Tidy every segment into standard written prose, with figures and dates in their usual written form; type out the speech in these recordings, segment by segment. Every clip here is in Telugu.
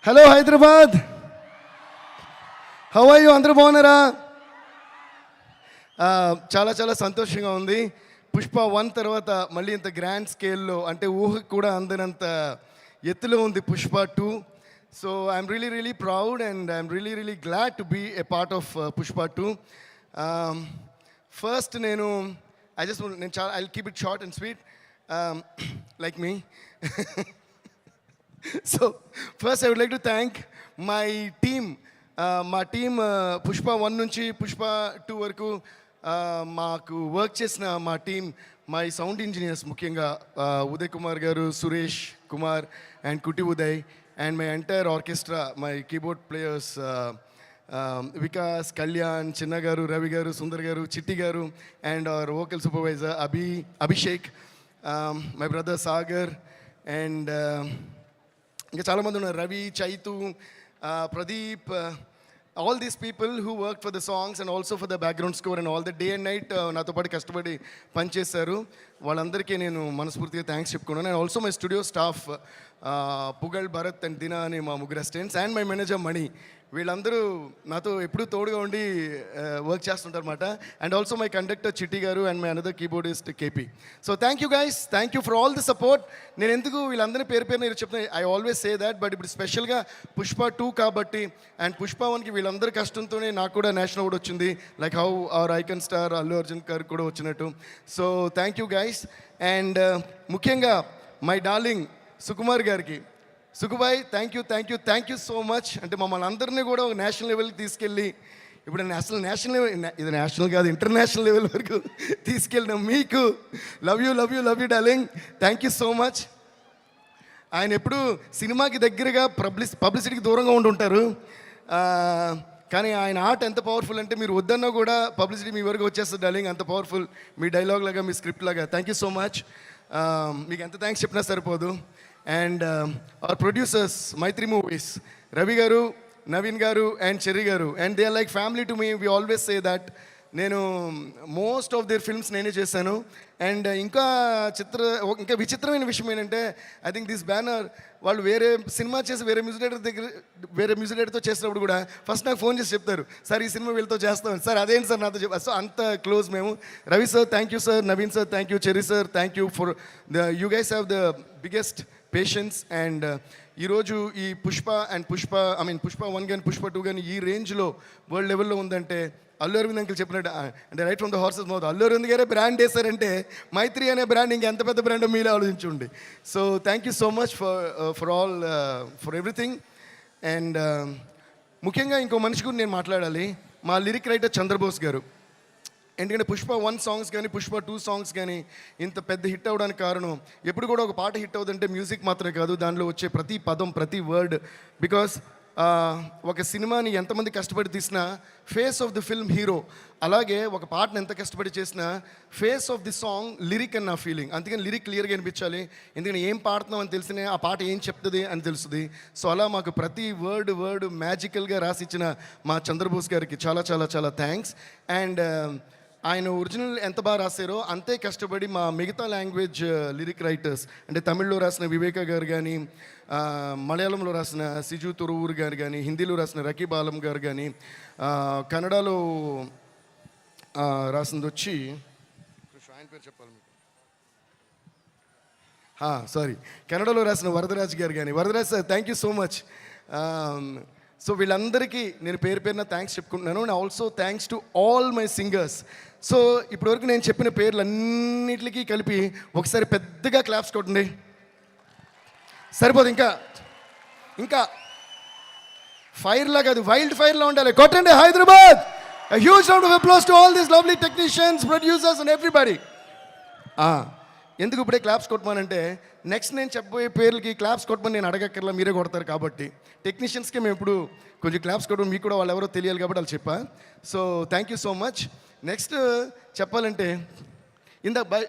Hello Hyderabad, how are you? అందరూ బాగున్నారా? చాలా చాలా సంతోషంగా ఉంది. పుష్ప 1 తర్వాత మళ్ళీ ఇంత గ్రాండ్ స్కేల్లో, అంటే ఊహకు కూడా అందనంత ఎత్తులో ఉంది Pushpa 2. So I'm really proud and I'm really glad to be a part of Pushpa 2. First నేను చాలా I keep it short and sweet like me. So first I would like to thank my team. మా టీమ్ పుష్ప 1 నుంచి పుష్ప 2 వరకు మాకు వర్క్ చేసిన మా టీం, మై సౌండ్ ఇంజనీర్స్, ముఖ్యంగా ఉదయ్ కుమార్ గారు, Suresh Kumar and Kutti Uday, and my entire orchestra, my keyboard players Vikas, Kalyan, Chinna గారు, రవి గారు, సుందర్ గారు, చిట్టి గారు, and our vocal supervisor Abhishek, my brother Sagar, and ఇంకా చాలామంది ఉన్నారు, Ravi, Chaitu, Pradeep, all these people who worked for the songs and also for the background score and all the day and night నాతో పాటు కష్టపడి పనిచేశారు. వాళ్ళందరికీ నేను మనస్ఫూర్తిగా థ్యాంక్స్ చెప్పుకున్నాను. And also my studio staff, Pugal, Bharat and Dina అని మా ముగ్గురు assistants, and my manager Mani. వీళ్ళందరూ నాతో ఎప్పుడూ తోడుగా ఉండి వర్క్ చేస్తుంటారు అనమాట. And also my conductor Chitti గారు and my another keyboardist KP. So thank you guys, thank you for all the support. నేను ఎందుకు వీళ్ళందరినీ పేరు చెప్తాను, I always say that, but ఇప్పుడు స్పెషల్గా పుష్ప 2 కాబట్టి, అండ్ పుష్ప 1కి వీళ్ళందరి కష్టంతోనే నాకు కూడా నేషనల్ అవార్డు వచ్చింది, like how our icon star Allu Arjun గారికి కూడా వచ్చినట్టు. So thank you guys. And ముఖ్యంగా మై డార్లింగ్ సుకుమార్ గారికి, Sukubai, thank you so much. అంటే మమ్మల్ని అందరినీ కూడా ఒక నేషనల్ లెవెల్కి తీసుకెళ్ళి, ఇప్పుడు అసలు నేషనల్ లెవెల్, ఇది నేషనల్ కాదు ఇంటర్నేషనల్ లెవెల్ వరకు తీసుకెళ్ళినాం. మీకు love you darling, thank you so much. ఆయన ఎప్పుడు సినిమాకి దగ్గరగా పబ్లిసిటీకి దూరంగా ఉంటుంటారు, కానీ ఆయన ఆర్ట్ ఎంత పవర్ఫుల్ అంటే మీరు వద్దన్నా కూడా పబ్లిసిటీ మీ వరకు వచ్చేస్తుంది డార్లింగ్, అంత పవర్ఫుల్ మీ డైలాగ్ లాగా, మీ స్క్రిప్ట్ లాగా. Thank you so much. మీకు ఎంత థ్యాంక్స్ చెప్పినా సరిపోదు. And our producers, Mythri Movies, Ravi garu, Naveen garu and Cherry garu, and they are like family to me. We always say that. నేను మోస్ట్ ఆఫ్ దేర్ ఫిల్మ్స్ నేనే చేశాను. అండ్ ఇంకా విచిత్రమైన విషయం ఏంటంటే, ఐ థింక్ దిస్ బ్యానర్ వాళ్ళు వేరే సినిమా చేసి వేరే మ్యూజిక్ డైరెక్టర్తో చేసినప్పుడు కూడా ఫస్ట్ నాకు ఫోన్ చేసి చెప్తారు, సార్ ఈ సినిమా వీళ్ళతో చేస్తాం సార్, అదేంటి సార్ నాతో చెప్పారు. సో అంత క్లోజ్ మేము. Ravi sir thank you sir, Naveen sir thank you, cherry sir thank you for you guys have the biggest patience. And ఈరోజు ఈ పుష్ప 1 కానీ పుష్ప 2 కానీ ఈ రేంజ్లో వరల్డ్ లెవెల్లో ఉందంటే అల్లు అరవింద్ అంకుల్ చెప్పినట్టు, అంటే right from the horse's mouth, Allu Aravind గారే బ్రాండ్ వేశారంటే మైత్రి అనే బ్రాండ్ ఇంకెంత పెద్ద బ్రాండ్ మీరే ఆలోచించండి. So thank you so much for everything. And ముఖ్యంగా ఇంకో మనిషి గురించి నేను మాట్లాడాలి, మా లిరిక్ రైటర్ చంద్రబోస్ గారు. ఎందుకంటే పుష్ప 1 సాంగ్స్ కానీ పుష్ప 2 సాంగ్స్ కానీ ఇంత పెద్ద హిట్ అవ్వడానికి కారణం, ఎప్పుడు కూడా ఒక పాట హిట్ అవుతుందంటే మ్యూజిక్ మాత్రమే కాదు, దానిలో వచ్చే ప్రతి పదం, ప్రతి వర్డ్. బికాస్ ఒక సినిమాని ఎంతమంది కష్టపడి తీసినా face of the film hero, అలాగే ఒక పాటను ఎంత కష్టపడి చేసినా face of the song lyric అని నా ఫీలింగ్. అందుకని లిరిక్ క్లియర్గా అనిపించాలి, ఎందుకంటే ఏం పాడుతున్నాం అని తెలిసినే ఆ పాట ఏం చెప్తుంది అని తెలుస్తుంది. సో అలా మాకు ప్రతి వర్డ్ మ్యాజికల్గా రాసిచ్చిన మా చంద్రబోస్ గారికి చాలా చాలా చాలా థ్యాంక్స్. అండ్ ఆయన ఒరిజినల్ ఎంత బాగా రాశారో అంతే కష్టపడి మా మిగతా లాంగ్వేజ్ లిరిక్ రైటర్స్, అంటే తమిళ్లో రాసిన వివేక గారు కానీ, మలయాళంలో రాసిన సిజు తురువూరు గారు కానీ, హిందీలో రాసిన రకీబ్ ఆలం గారు కానీ, కన్నడలో రాసింది వచ్చి ఆయన పేరు చెప్పాలి మీకు, సారీ, కన్నడలో రాసిన వరదరాజ్ గారు కానీ. Varadaraj sir thank you so much. So వీళ్ళందరికీ నేను పేరున థ్యాంక్స్ చెప్పుకుంటున్నాను. And also thanks to all my singers. So ఇప్పటివరకు నేను చెప్పిన పేర్లన్నిటికీ కలిపి ఒకసారి పెద్దగా క్లాప్స్ కొట్టండి. సరిపోదు, ఇంకా ఫైర్లా కాదు, వైల్డ్ ఫైర్లా ఉండాలి. కొట్టండి Hyderabad. A huge round of applause to all these lovely technicians, producers and everybody. ఎందుకు ఇప్పుడే క్లాప్స్ కొట్టమనంటే, నెక్స్ట్ నేను చెప్పబోయే పేర్లకి క్లాప్స్ కొట్టమని నేను అడగక్కర్లా, మీరే కొడతారు కాబట్టి. టెక్నీషియన్స్కి మేము ఇప్పుడు కొంచెం క్లాప్స్ కొట్టడం, మీకు కూడా వాళ్ళు ఎవరో తెలియాలి కాబట్టి వాళ్ళు చెప్పా. So thank you so much. Next చెప్పాలంటే,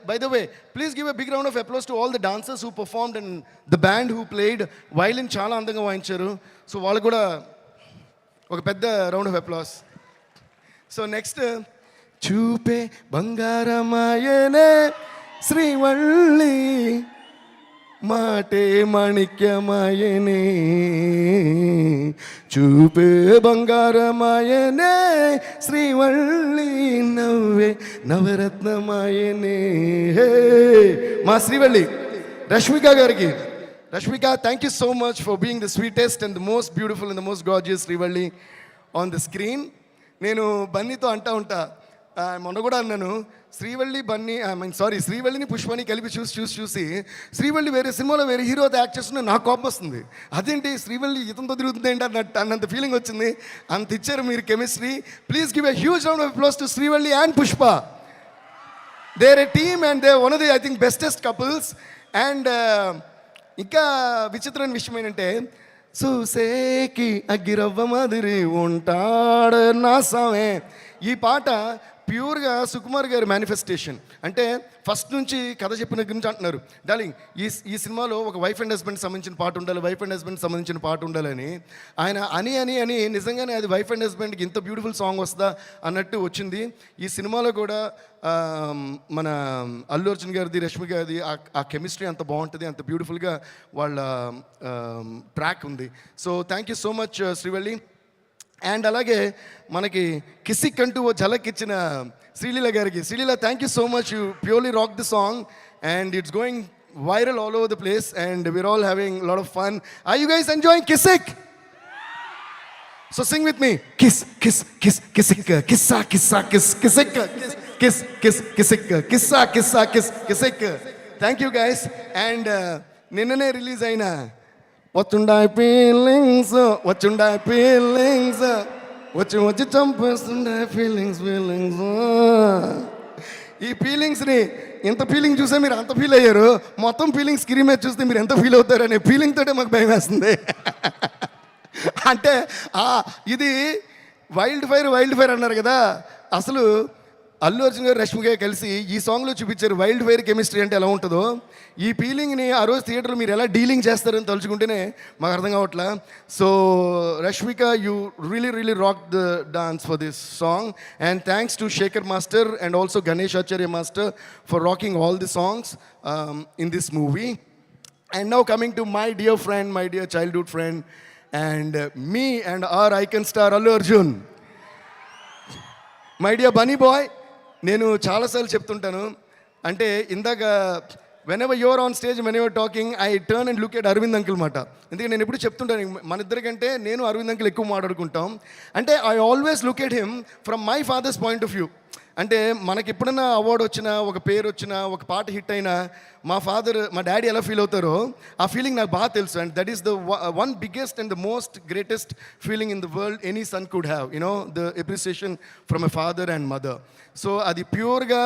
by the way, please give a big round of applause to all the dancers who performed and the band who played. Violin చాలా అందంగా వాయించారు. సో వాళ్ళు కూడా ఒక పెద్ద round of applause. So next, చూపే బంగారమాయనే శ్రీవల్లి మాటే మాణిక్యమాయనే చూపే బంగారమాయనే శ్రీవల్లి నవ్వే నవరత్నమాయనే హే మా శ్రీవల్లి రష్మిక గారికి Rashmika thank you so much for being the sweetest and the most beautiful and the most gorgeous Srivalli on the screen. నేను బన్నీతో అంటా ఉంటా, మొన్న కూడా అన్నాను, శ్రీవల్లి బన్నీ శ్రీవల్లిని పుష్పని కలిపి చూసి శ్రీవల్లి వేరే సినిమాలో వేరే హీరోతో యాక్ట్ చేస్తున్నా నాకు కోపం వస్తుంది. అదేంటి శ్రీవల్లి ఇతంతో తిరుగుతుంది ఏంటి అన్నంత ఫీలింగ్ వచ్చింది. అంత ఇచ్చారు మీరు chemistry. Please give a huge round of applause to Srivalli and Pushpa. They're a team and they one of the I think bestest couples. And ఇంకా విచిత్రమైన విషయం ఏంటంటే చూసేకి అగ్గిరవ్వ మాదిరి ఉంటాడు నా సామే. ఈ పాట ప్యూర్గా సుకుమార్ గారి మేనిఫెస్టేషన్. అంటే ఫస్ట్ నుంచి కథ చెప్పిన గురించి అంటున్నారు, డార్లింగ్ ఈ సినిమాలో ఒక వైఫ్ అండ్ హస్బెండ్ సంబంధించిన పాట ఉండాలి, వైఫ్ అండ్ హస్బెండ్ సంబంధించిన పాట ఉండాలని ఆయన అని నిజంగానే అది వైఫ్ అండ్ హస్బెండ్కి ఇంత బ్యూటిఫుల్ సాంగ్ వస్తుందా అన్నట్టు వచ్చింది. ఈ సినిమాలో కూడా మన అల్లు అర్జున్ గారిది రష్మి గారిది ఆ కెమిస్ట్రీ అంత బాగుంటుంది, అంత బ్యూటిఫుల్గా వాళ్ళ ట్రాక్ ఉంది. So thank you so much Srivalli. And అలాగే మనకి కిసిక్ అంటూ ఓ ఝలక్ ఇచ్చిన శ్రీలీల గారికి, Sreeleela thank you so much, you purely rock the song and it's going viral all over the place and we're all having lot of fun. Are you guys enjoying Kissik? So sing with me, kiss kiss kiss Kissik కిస్సా కిస్సా kiss Kissik kiss kiss Kissik కిస్సా కిస్సా kiss Kissik. Thank you guys. And నిన్ననే రిలీజ్ అయిన వచ్చుండాయి ఫీలింగ్స్ వచ్చి చంపేస్తుండే ఫీలింగ్స్. ఈ ఫీలింగ్స్ని ఎంత ఫీలింగ్ చూసే మీరు అంత ఫీల్ అయ్యారు, మొత్తం ఫీలింగ్ స్క్రీన్ మీద చూస్తే మీరు ఎంత ఫీల్ అవుతారనే ఫీలింగ్ తోటే మాకు భయం వేస్తుంది. అంటే ఇది వైల్డ్ ఫైర్ అన్నారు కదా, అసలు అల్లు అర్జున్ గారు రష్మి గారు కలిసి ఈ సాంగ్లో చూపించారు వైల్డ్ ఫైర్ కెమిస్ట్రీ అంటే ఎలా ఉంటుందో. ఈ ఫీలింగ్ని ఆ రోజు థియేటర్లో మీరు ఎలా డీలింగ్ చేస్తారని తలుచుకుంటేనే మాకు అర్థం కావట్లా. So Rashmika, you really rock the dance for this song and thanks to Shekhar master and also Ganesh Acharya master for rocking all the songs in this movie. And now coming to my dear friend, my dear childhood friend and me and our icon star Allu Arjun, my dear Bunny boy. నేను చాలాసార్లు చెప్తుంటాను, అంటే ఇందాక whenever you're on stage, whenever talking, I turn and look at Aravind uncle మాట. ఎందుకంటే నేను ఎప్పుడు చెప్తుంటాను, మన ఇద్దరికంటే నేను అరవింద్ అంకుల్ ఎక్కువ మాట్లాడుకుంటాం. అంటే I always look at him from my father's point of view. అంటే మనకి ఎప్పుడైనా అవార్డు వచ్చినా, ఒక పేరు వచ్చినా, ఒక పాట హిట్ అయినా మా డాడీ ఎలా ఫీల్ అవుతారో ఆ ఫీలింగ్ నాకు బాగా తెలుసు. And that is the one biggest and the most greatest feeling in the world any son could have, the appreciation from a father and mother. So అది ప్యూర్గా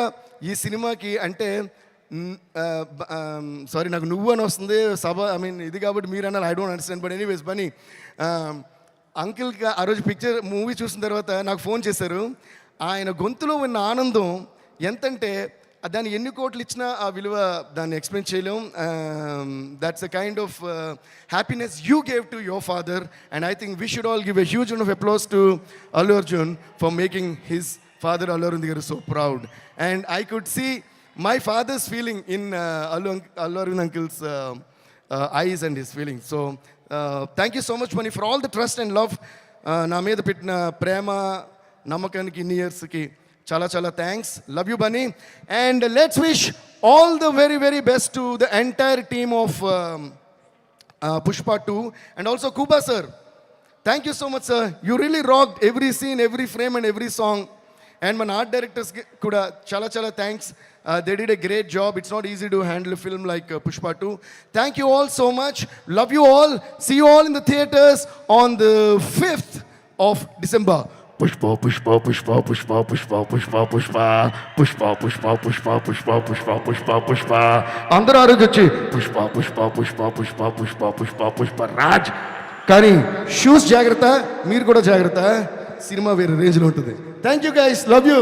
ఈ సినిమాకి అంటే సారీ నాకు నువ్వు అని వస్తుంది ఇది కాబట్టి మీరు అన్నారు, I don't understand. But anyways Bunny అంకిల్కి ఆ రోజు మూవీ చూసిన తర్వాత నాకు ఫోన్ చేశారు. ఆయన గొంతులో ఉన్న ఆనందం ఎంతంటే దాన్ని ఎన్ని కోట్లు ఇచ్చినా ఆ విలువ దాన్ని ఎక్స్ప్లెయిన్ చేయలేం. That's a kind of happiness you gave to your father and I think we should all give a huge round of applause to Allu Arjun for making his father Allu Arvind garu so proud. And I could see my father's feeling in Allu Arvind uncle's eyes and his feelings. So thank you so much Bunny for all the trust and love na meeda pettina prema namakaniki in years ki chala thanks. Love you Bunny. And let's wish all the very best to the entire team of Pushpa 2 and also Kuba sir. Thank you so much sir, you really rocked every scene, every frame and every song. And my art directors kuda chala thanks. They did a great job. It's not easy to handle a film like Pushpa 2. Thank you all so much. Love you all. See you all in the theaters on the 5th of December. Pushpa Pushpa Pushpa Pushpa Pushpa Pushpa Pushpa Pushpa Pushpa Pushpa Pushpa Pushpa Pushpa Pushpa అందరూ ఆరోజొచ్చి Pushpa Pushpa Pushpa Pushpa Pushpa Pushpa Pushpa Raj. కానీ షూస్ జాగ్రత్త, మీరు కూడా జాగ్రత్త, సినిమా వేరే రేంజ్లో ఉంటుంది. Thank you guys, love you.